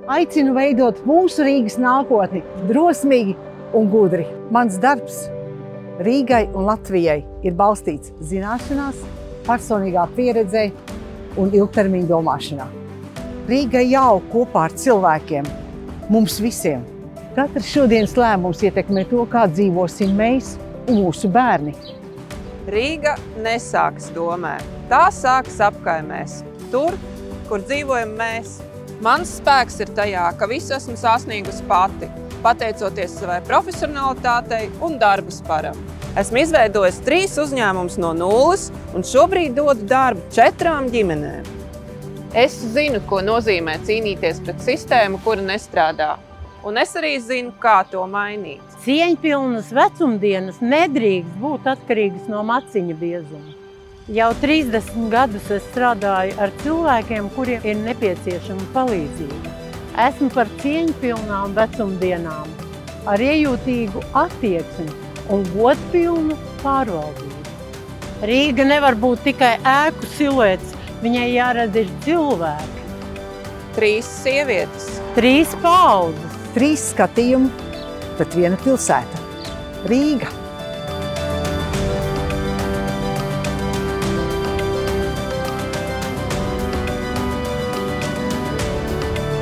Aicinu veidot mūsu Rīgas nākotni drosmīgi un gudri. Mans darbs Rīgai un Latvijai ir balstīts zināšanās, personīgā pieredzē un ilgtermiņa domāšanā. Rīga jāaug kopā ar cilvēkiem, mums visiem. Katrs šodienas lēmums ietekmē to, kā dzīvosim mēs un mūsu bērni. Rīga nesākas domē, tā sākas apkaimēs, tur, kur dzīvojam mēs. Mans spēks ir tajā, ka visu esmu sasniegusi pati, pateicoties savai profesionalitātei un darba sparam. Esmu izveidojis 3 uzņēmumus no nulles un šobrīd dodu darbu 4 ģimenēm. Es zinu, ko nozīmē cīnīties pret sistēmu, kura nestrādā. Un es arī zinu, kā to mainīt. Cieņpilnas vecumdienas nedrīkst būt atkarīgas no maciņa biezuma. Jau 30 gadus es strādāju ar cilvēkiem, kuriem ir nepieciešama palīdzība. Esmu par cieņpilnām vecumdienām, ar iejūtīgu attieksmi un godpilnu pārvaldību. Rīga nevar būt tikai ēku siluets, viņai jāredz ir cilvēki. 3 sievietes. 3 paaudzes. 3 skatījumi, bet 1 pilsēta. Rīga.